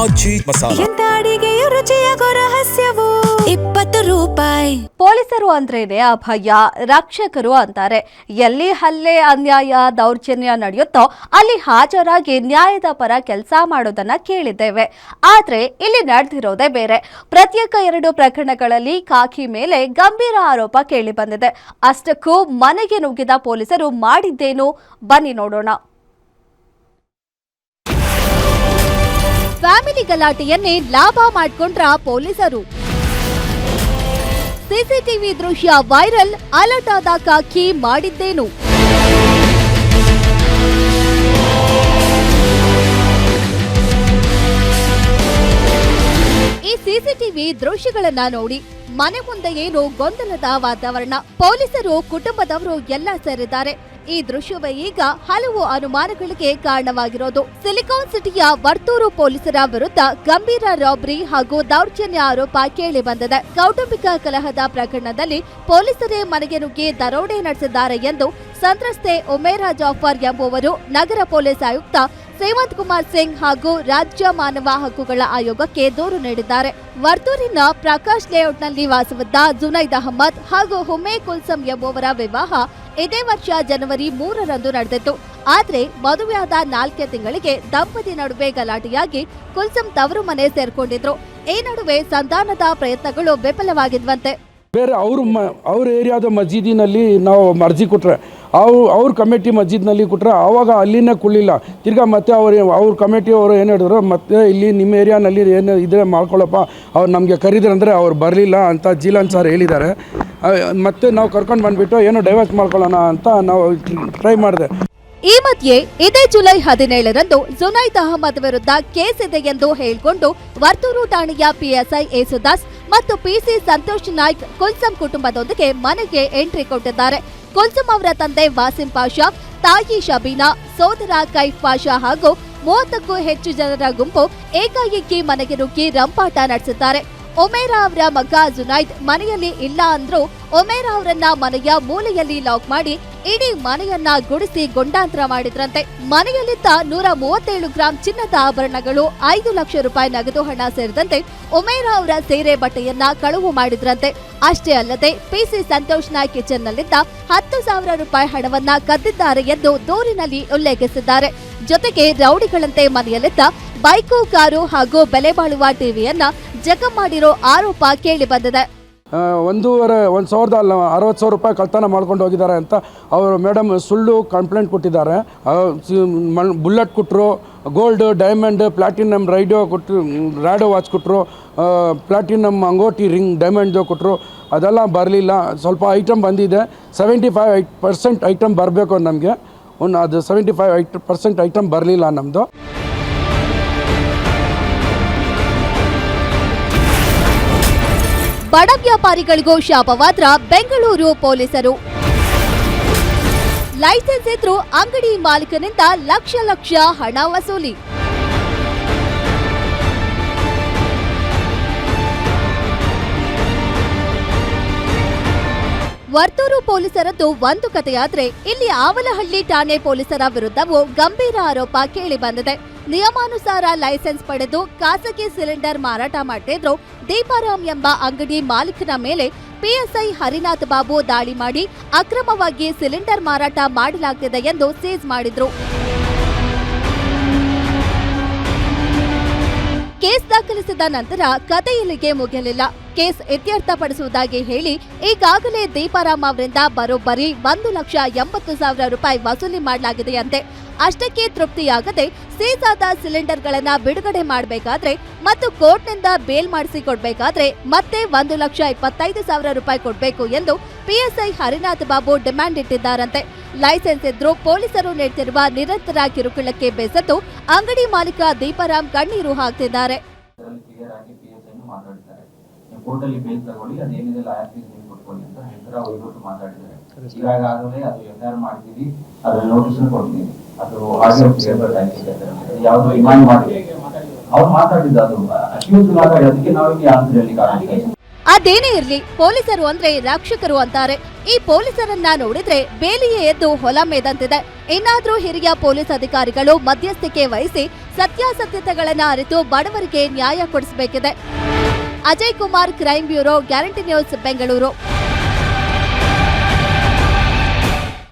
ಆಚಿ ಮಸಾಲ. ಎಂತ ಅಡಿಗೆಯ ರುಚಿಯಾಗೋ ರಹಸ್ಯವು 20 ರೂಪಾಯಿ. ಪೊಲೀಸರು ಅಂದ್ರೇನೆ ಅಭಯ, ರಕ್ಷಕರು ಅಂತಾರೆ. ಎಲ್ಲಿ ಹಲ್ಲೆ, ಅನ್ಯಾಯ, ದೌರ್ಜನ್ಯ ನಡೆಯುತ್ತೋ ಅಲ್ಲಿ ಹಾಜರಾಗಿ ನ್ಯಾಯದ ಪರ ಕೆಲಸ ಮಾಡೋದನ್ನ ಕೇಳಿದ್ದೇವೆ. ಆದ್ರೆ ಇಲ್ಲಿ ನಡೆದಿರೋದೇ ಬೇರೆ. ಪ್ರತ್ಯೇಕ 2 ಪ್ರಕರಣಗಳಲ್ಲಿ ಖಾಕಿ ಮೇಲೆ ಗಂಭೀರ ಆರೋಪ ಕೇಳಿ ಬಂದಿದೆ. ಅಷ್ಟಕ್ಕೂ ಮನೆಗೆ ನುಗ್ಗಿದ ಪೊಲೀಸರು ಮಾಡಿದ್ದೇನು, ಬನ್ನಿ ನೋಡೋಣ. ಫ್ಯಾಮಿಲಿ ಗಲಾಟೆಯನ್ನೇ ಲಾಭ ಮಾಡಿಕೊಂಡ್ರ ಪೊಲೀಸರು. ಸಿಸಿಟಿವಿ ದೃಶ್ಯ ವೈರಲ್, ಅಲರ್ಟ್ ಆದ ಖಾಕಿ ಮಾಡಿದ್ದೇನು? ಈ ಸಿಸಿಟಿವಿ ದೃಶ್ಯಗಳನ್ನ ನೋಡಿ ಮನೆ ಮುಂದೆ ಏನು ಗೊಂದಲದ ವಾತಾವರಣ. ಪೊಲೀಸರು, ಕುಟುಂಬದವರು ಎಲ್ಲ ಸೇರಿದ್ದಾರೆ. ಈ ದೃಶ್ಯವೇ ಈಗ ಹಲವು ಅನುಮಾನಗಳಿಗೆ ಕಾರಣವಾಗಿರೋದು. ಸಿಲಿಕಾನ್ ಸಿಟಿಯ ವರ್ತೂರು ಪೊಲೀಸರ ವಿರುದ್ಧ ಗಂಭೀರ ರಾಬರಿ ಹಾಗೂ ದೌರ್ಜನ್ಯ ಆರೋಪ ಕೇಳಿ ಬಂದಿದೆ. ಕೌಟುಂಬಿಕ ಕಲಹದ ಪ್ರಕರಣದಲ್ಲಿ ಪೊಲೀಸರೇ ಮನೆಗೆ ನುಗ್ಗಿ ದರೋಡೆ ನಡೆಸಿದ್ದಾರೆ ಎಂದು ಸಂತ್ರಸ್ತೆ ಉಮೇರಾ ಜಾಫರ್ ಎಂಬುವರು ನಗರ ಪೊಲೀಸ್ ಆಯುಕ್ತ ಸೇವಂತ್ ಕುಮಾರ್ ಸಿಂಗ್ ಹಾಗೂ ರಾಜ್ಯ ಮಾನವ ಹಕ್ಕುಗಳ ಆಯೋಗಕ್ಕೆ ದೂರು ನೀಡಿದ್ದಾರೆ. ವರ್ತೂರಿನ ಪ್ರಕಾಶ್ ಲೇಔಟ್ನಲ್ಲಿ ವಾಸವಿದ್ದ ಜುನೈದ್ ಅಹಮದ್ ಹಾಗೂ ಹುಮೆ ಕುಲ್ಸಂ ಎಂಬುವರ ವಿವಾಹ ಇದೇ ವರ್ಷ ಜನವರಿ 3ರಂದು ನಡೆದಿತ್ತು. ಆದ್ರೆ ಮದುವೆಯಾದ 4 ತಿಂಗಳಿಗೆ ದಂಪತಿ ನಡುವೆ ಗಲಾಟೆಯಾಗಿ ಕುಲ್ಸಂ ತವರು ಮನೆ ಸೇರ್ಕೊಂಡಿದ್ರು. ಈ ನಡುವೆ ಸಂಧಾನದ ಪ್ರಯತ್ನಗಳು ವಿಫಲವಾಗಿದ್ವಂತೆ. ಬೇರೆ ಅವ್ರ ಏರಿಯಾದ ಮಸ್ಜಿದಿನಲ್ಲಿ ನಾವು ಅರ್ಜಿ ಕೊಟ್ಟರೆ ಅವ್ರ ಕಮಿಟಿ ಮಸ್ಜಿದ್ನಲ್ಲಿ ಕೊಟ್ಟರೆ ಆವಾಗ ಅಲ್ಲಿನೇ ಕೊಡಲಿಲ್ಲ. ತಿರ್ಗಾ ಮತ್ತೆ ಅವ್ರ ಕಮಿಟಿಯವರು ಏನು ಹೇಳಿದ್ರು, ಮತ್ತೆ ಇಲ್ಲಿ ನಿಮ್ಮ ಏರಿಯಾನಲ್ಲಿ ಏನು ಇದ್ರೆ ಮಾಡ್ಕೊಳ್ಳಪ್ಪ, ಅವ್ರು ನಮಗೆ ಕರೀದ್ರಂದರೆ ಅವ್ರು ಬರಲಿಲ್ಲ ಅಂತ ಜೀಲನ್ ಸರ್ ಹೇಳಿದ್ದಾರೆ. ಮತ್ತೆ ನಾವು ಕರ್ಕೊಂಡು ಬಂದುಬಿಟ್ಟು ಏನೋ ಡೈವರ್ಸ್ ಮಾಡ್ಕೊಳ್ಳೋಣ ಅಂತ ನಾವು ಟ್ರೈ ಮಾಡಿದೆ. ಈ ಮಧ್ಯೆ ಇದೇ ಜುಲೈ 17ರಂದು ಜುನೈದ್ ಅಹಮದ್ ವಿರುದ್ಧ ಕೇಸ್ ಇದೆ ಎಂದು ಹೇಳಿಕೊಂಡು ವರ್ತೂರು ಠಾಣೆಯ ಪಿಎಸ್ಐ ಯೇಸುದಾಸ್ ಮತ್ತು ಪಿಸಿ ಸಂತೋಷ್ ನಾಯ್ಕ್ ಕುಲ್ಸಂ ಕುಟುಂಬದೊಂದಿಗೆ ಮನೆಗೆ ಎಂಟ್ರಿ ಕೊಟ್ಟಿದ್ದಾರೆ. ಕುಲ್ಸಂ ಅವರ ತಂದೆ ವಾಸಿಂ ಪಾಷಾ, ತಾಯಿ ಶಬೀನಾ, ಸೋದರ ಕೈಫ್ ಪಾಷಾ ಹಾಗೂ 30ಕ್ಕೂ ಹೆಚ್ಚು ಜನರ ಗುಂಪು ಏಕಾಏಕಿ ಮನೆಗೆ ನುಗ್ಗಿ ರಂಪಾಟ ನಡೆಸಿದ್ದಾರೆ. ಉಮೇರಾ ಅವರ ಮಗ ಜುನೈದ್ ಮನೆಯಲ್ಲಿ ಇಲ್ಲ ಅಂದ್ರೂ ಉಮೇರಾ ಅವರನ್ನ ಮನೆಯ ಮೂಲೆಯಲ್ಲಿ ಲಾಕ್ ಮಾಡಿ ಇಡೀ ಮನೆಯನ್ನ ಗುಡಿಸಿ ಗುಂಡಾಂತರ ಮಾಡಿದ್ರಂತೆ. ಮನೆಯಲ್ಲಿದ್ದ 137 ಗ್ರಾಂ ಚಿನ್ನದ ಆಭರಣಗಳು, 5 ಲಕ್ಷ ರೂಪಾಯಿ ನಗದು ಹಣ ಸೇರಿದಂತೆ ಉಮೇರಾ ಅವರ ಸೀರೆ ಬಟ್ಟೆಯನ್ನ ಕಳುವು ಮಾಡಿದ್ರಂತೆ. ಅಷ್ಟೇ ಅಲ್ಲದೆ ಪಿಸಿ ಸಂತೋಷ್ ನಾಯ್ಕ್ ಕಿಚನ್ನಲ್ಲಿದ್ದ 10,000 ರೂಪಾಯಿ ಹಣವನ್ನ ಕದ್ದಿದ್ದಾರೆ ಎಂದು ದೂರಿನಲ್ಲಿ ಉಲ್ಲೇಖಿಸಿದ್ದಾರೆ. ಜೊತೆಗೆ ರೌಡಿಗಳಂತೆ ಮನೆಯಲ್ಲಿದ್ದ ಬೈಕು, ಕಾರು ಹಾಗೂ ಬೆಲೆ ಬಾಳುವ ಟಿವಿಯನ್ನ ಜಖಂ ಮಾಡಿರೋ ಆರೋಪ ಕೇಳಿ ಬಂದಿದೆ. 1,60,000 ರೂಪಾಯಿ ಕಳ್ತನ ಮಾಡ್ಕೊಂಡು ಹೋಗಿದ್ದಾರೆ ಅಂತ ಅವರು ಮೇಡಮ್ ಸುಳ್ಳು ಕಂಪ್ಲೇಂಟ್ ಕೊಟ್ಟಿದ್ದಾರೆ. ಬುಲೆಟ್ ಕೊಟ್ಟರು, gold, diamond, platinum Rado watch ಕೊಟ್ಟರು, ಪ್ಲಾಟಿನಮ್ ಅಂಗೋಟಿ ರಿಂಗ್ ಡೈಮಂಡ್ದು ಕೊಟ್ಟರು. ಅದೆಲ್ಲ ಬರಲಿಲ್ಲ. ಸ್ವಲ್ಪ ಐಟಮ್ ಬಂದಿದೆ. 75% ಐಟಮ್ ಬರಬೇಕು ನಮಗೆ. ಅದು 75% ಐಟಮ್ ಬರಲಿಲ್ಲ ನಮ್ಮದು. ಬಡ ವ್ಯಾಪಾರಿಗಳಿಗೂ ಶಾಪವಾದ್ರ ಬೆಂಗಳೂರು ಪೊಲೀಸರು. ಲೈಸೆನ್ಸ್ ಇದ್ರೂ ಅಂಗಡಿ ಮಾಲೀಕನಿಂದ ಲಕ್ಷ ಹಣ ವಸೂಲಿ. ವರ್ತೂರು ಪೊಲೀಸರದ್ದು ಒಂದು ಕಥೆಯಾದ್ರೆ ಇಲ್ಲಿ ಆವಲಹಳ್ಳಿ ಠಾಣೆ ಪೊಲೀಸರ ವಿರುದ್ಧವೂ ಗಂಭೀರ ಆರೋಪ ಕೇಳಿ ಬಂದಿದೆ. ನಿಯಮಾನುಸಾರ ಲೈಸೆನ್ಸ್ ಪಡೆದು ಖಾಸಗಿ ಸಿಲಿಂಡರ್ ಮಾರಾಟ ಮಾಡ್ತಿದ್ರು ದೀಪಾರಾಮ್ ಎಂಬ ಅಂಗಡಿ ಮಾಲೀಕನ ಮೇಲೆ ಪಿಎಸ್ಐ ಹರಿನಾಥ್ ಬಾಬು ದಾಳಿ ಮಾಡಿ ಅಕ್ರಮವಾಗಿ ಸಿಲಿಂಡರ್ ಮಾರಾಟ ಮಾಡಲಾಗ್ತಿದೆ ಎಂದು ಸೀಸ್ ಮಾಡಿದ್ರು. ಕೇಸ್ ದಾಖಲಿಸಿದ ನಂತರ ಕತೆ ಇಲ್ಲಿಗೆ ಮುಗಿಯಲಿಲ್ಲ. ಕೇಸ್ ಇತ್ಯರ್ಥಪಡಿಸುವುದಾಗಿ ಹೇಳಿ ಈಗಾಗಲೇ ದೀಪಾರಾಮ್ ಅವರಿಂದ ಬರೋಬ್ಬರಿ 1,80,000 ರೂಪಾಯಿ ವಸೂಲಿ ಮಾಡಲಾಗಿದೆಯಂತೆ. ಅಷ್ಟಕ್ಕೆ ತೃಪ್ತಿಯಾಗದೆ ಸೀಸ್ ಆದ ಸಿಲಿಂಡರ್ಗಳನ್ನ ಬಿಡುಗಡೆ ಮಾಡಬೇಕಾದ್ರೆ ಮತ್ತು ಕೋರ್ಟ್ನಿಂದ ಬೇಲ್ ಮಾಡಿಸಿ ಕೊಡಬೇಕಾದ್ರೆ ಮತ್ತೆ 1,25,000 ರೂಪಾಯಿ ಕೊಡಬೇಕು ಎಂದು ಪಿಎಸ್ಐ ಹರಿನಾಥ್ ಬಾಬು ಡಿಮ್ಯಾಂಡ್ ಇಟ್ಟಿದ್ದಾರಂತೆ. ಲೈಸೆನ್ಸ್ ಇದ್ರೂ ಪೊಲೀಸರು ನೀಡುತ್ತಿರುವ ನಿರಂತರ ಕಿರುಕುಳಕ್ಕೆ ಬೇಸತ್ತು ಅಂಗಡಿ ಮಾಲೀಕ ದೀಪಾರಾಮ್ ಕಣ್ಣೀರು ಹಾಕ್ತಿದ್ದಾರೆ. ಕೋರ್ಟಲ್ಲಿ ಬೇಲ್ ತಗೊಳ್ಳಿ, ಅದೇನಿದೆ ಲಾಯರ್ ಫೀಸ್ ನೀವು ಕೊಟ್ಕೊಳ್ಳಿ ಅಂತ ಹೇಳ್ತಾರೆ. ಅವ್ರು ಇವತ್ತು ಮಾತಾಡಿದ್ದಾರೆ. ಈಗಾಗಲೇ ಅದು ಎಫ್ಐಆರ್ ಮಾಡ್ತೀವಿ, ಅದ್ರಲ್ಲಿ ನೋಟಿಸ್ ಕೊಡ್ತೀವಿ. ಅದು ಯಾವ್ದು ಇಮಾನ್ ಮಾಡಿ ಅವ್ರು ಮಾತಾಡಿದ್ದು, ಅದು ಅಶ್ವತ್ ಮಾತಾಡಿ, ಅದಕ್ಕೆ ನಾವು ಆನ್ಸರ್ ಹೇಳಿ. ಅದೇನೇ ಇರ್ಲಿ, ಪೊಲೀಸರು ಅಂದ್ರೆ ರಕ್ಷಕರು ಅಂತಾರೆ. ಈ ಪೊಲೀಸರನ್ನ ನೋಡಿದ್ರೆ ಬೇಲಿಯೇ ಎದ್ದು ಹೊಲ ಮೇದಂತಿದೆ. ಇನ್ನಾದ್ರೂ ಹಿರಿಯ ಪೊಲೀಸ್ ಅಧಿಕಾರಿಗಳು ಮಧ್ಯಸ್ಥಿಕೆ ವಹಿಸಿ ಸತ್ಯಾಸತ್ಯತೆಗಳನ್ನ ಅರಿತು ಬಡವರಿಗೆ ನ್ಯಾಯ ಕೊಡಿಸಬೇಕಿದೆ. Ajay Kumar, crime bureau, guarantee news, Bengaluru.